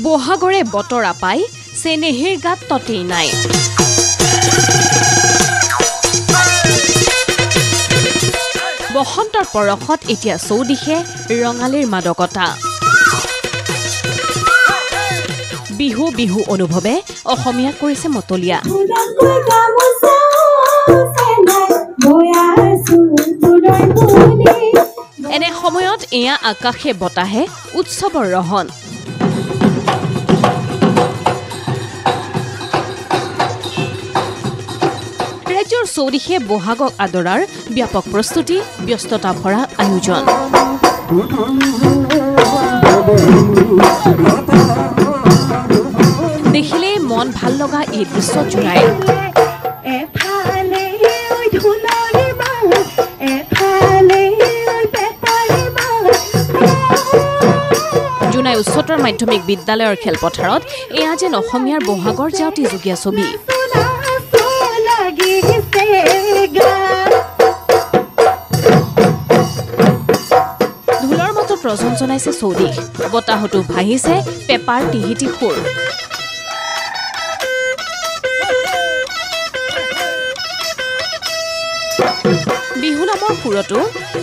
বহাগৰে বতৰা পাই চেনেহীৰ গাত ততেই নাই বসন্তৰ পৰখত এতিয়া চৌদিশে ৰঙালীৰ মাদকতা বিহু বিহু অনুভৱে অসমীয়া কৰিছে মতলীয়া এনে সময়ত এয়া আকাশে বতাহে উৎসৱৰ ৰহন ৰাজ্যৰ চৌদিশে বহাগক আদৰাৰ ব্যাপক প্ৰস্তুতি ব্যস্ততা ভৰা আয়োজন দেখিলে মন ভাল লগা এই দৃশ্য জোৰাই জোনাই উচ্চতৰ মাধ্যমিক বিদ্যালয়ৰ খেলপথাৰত এয়া যেন অসমীয়াৰ বহাগৰ জাউতি যুগীয়া ছবি ঢোলৰ মতো প্ৰজন জনাইছে চৌদিশ বতাহতো ভাহিছে পেপাৰ টিহিটি সুৰ বিহু নামৰ সুৰতো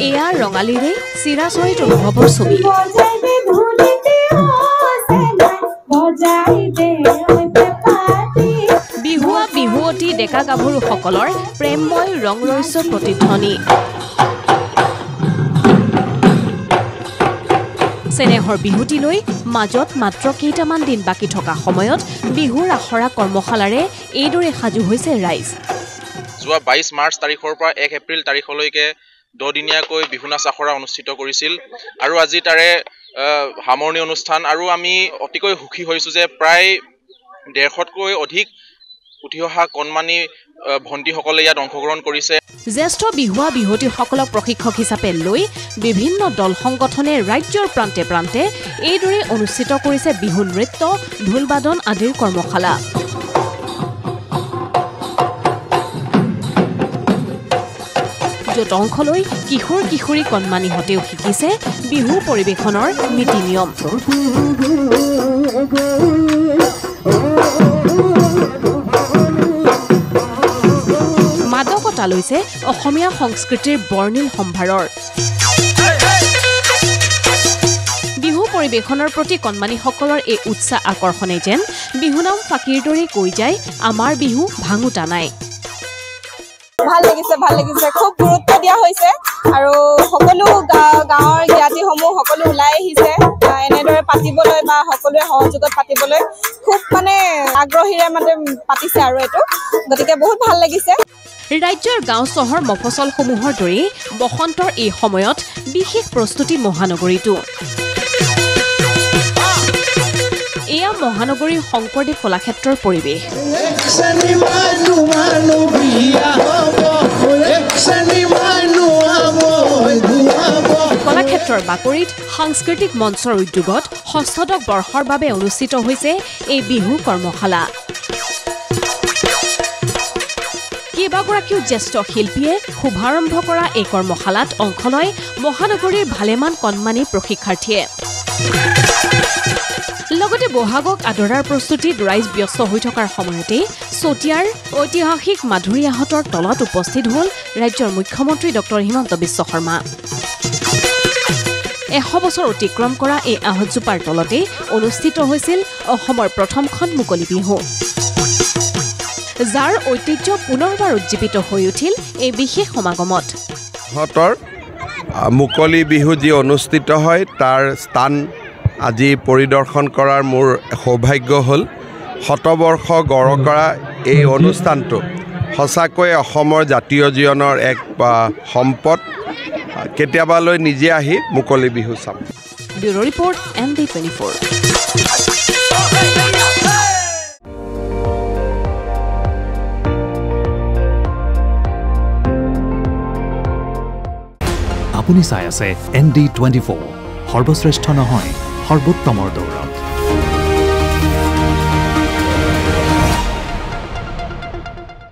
এয়া ৰঙালীৰে চিৰাচৰিত অনুভৱৰ ছবি বিহুৱা বিহুৱতী ডেকা গাভৰুসকলৰ প্ৰেমময় ৰং ৰহস্যৰ প্ৰতিধ্বনি চেনেহৰ বিহুটিলৈ মাজত মাত্ৰ কেইটামান দিন বাকী থকা সময়ত বিহুৰ আখৰা কৰ্মশালাৰে এইদৰে সাজু হৈছে ৰাইজ যোৱা 22 মাৰ্চ তাৰিখৰ পৰা 1 এপ্ৰিল তাৰিখলৈকে 10 দিনীয়াকৈ বিহু নাচ আখৰা অনুষ্ঠিত কৰিছিল আৰু আজি তাৰে সামৰণি অনুষ্ঠান আৰু আমি অতিকৈ সুখী হৈছো যে প্ৰায় 150তকৈ অধিক উঠি অহা কণমানি ভণ্টিসকলে ইয়াত অংশগ্ৰহণ কৰিছে জ্যেষ্ঠ বিহুৱা বিহুৱতীসকলক প্ৰশিক্ষক হিচাপে লৈ বিভিন্ন দল সংগঠনে ৰাজ্যৰ প্ৰান্তে প্ৰান্তে এইদৰে অনুষ্ঠিত কৰিছে বিহু নৃত্য ঢোলবাদন আদিৰ কৰ্মশালা য'ত অংশ লৈ কিশোৰ কিশোৰী কণমানিহঁতেও শিকিছে বিহু পৰিৱেশনৰ নীতি নিয়ম মাদকতা লৈছে অসমীয়া সংস্কৃতিৰ বৰ্ণিল সম্ভাৰৰ বিহু পৰিৱেশনৰ প্ৰতি কণমানিসকলৰ এই উৎসাহ আকৰ্ষণে যেন বিহুনাম ফাকীৰ দৰে কৈ যায় আমাৰ বিহু ভাঙোতা নাই ভাল লাগিছে খুব গুৰুত্ব দিয়া হৈছে আৰু সকলো গাঁৱৰ জ্ঞাতিসমূহ সকলো ওলাই আহিছে এনেদৰে পাতিবলৈ বা সকলোৱে সহযোগত পাতিবলৈ খুব মানে আগ্ৰহীৰে মানে পাতিছে আৰু এইটো গতিকে বহুত ভাল লাগিছে ৰাজ্যৰ গাঁও চহৰ মফচলসমূহৰ দৰে বসন্তৰ এই সময়ত বিশেষ প্ৰস্তুতি মহানগৰীটো এয়া মহানগৰীৰ শংকৰদেৱ কলাক্ষেত্ৰৰ পৰিৱেশ কলাক্ষেত্ৰৰ বাকৰিত সাংস্কৃতিক মঞ্চৰ উদ্যোগত ষষ্ঠদশ বৰ্ষৰ বাবে অনুষ্ঠিত হৈছে এই বিহু কৰ্মশালা কেইবাগৰাকীও জ্যেষ্ঠ শিল্পীয়ে শুভাৰম্ভ কৰা এই কৰ্মশালাত অংশ লয় মহানগৰীৰ ভালেমান কণমানি প্ৰশিক্ষাৰ্থীয়ে লগতে বহাগক আদৰাৰ প্ৰস্তুতিত ৰাইজ ব্যস্ত হৈ থকাৰ সময়তে চতিয়াৰ ঐতিহাসিক মাধুৰীয়াহঁতৰ তলত উপস্থিত হ'ল ৰাজ্যৰ মুখ্যমন্ত্ৰী ডক্টৰ হিমন্ত বিশ্ব শৰ্মা 100 বছৰ অতিক্ৰম কৰা এই আহতজোপাৰ তলতে অনুষ্ঠিত হৈছিল অসমৰ প্ৰথমখন মুকলি বিহু যাৰ ঐতিহ্য পুনৰবাৰ উজ্জীৱিত হৈ উঠিল এই বিশেষ সমাগমত মুকলি বিহু যি অনুষ্ঠিত হয় তাৰ স্থান আজি পৰিদৰ্শন কৰাৰ মোৰ সৌভাগ্য হ'ল শতবৰ্ষ গঢ় কৰা এই অনুষ্ঠানটো সঁচাকৈ অসমৰ জাতীয় জীৱনৰ এক সম্পদ কেতিয়াবালৈ নিজে আহি মুকলি বিহু চাম ব্যুৰো ৰিপৰ্ট ND24 আপুনি চাই আছে ND24 সৰ্বশ্ৰেষ্ঠ নহয় সৰ্বোত্তমৰ দৌৰত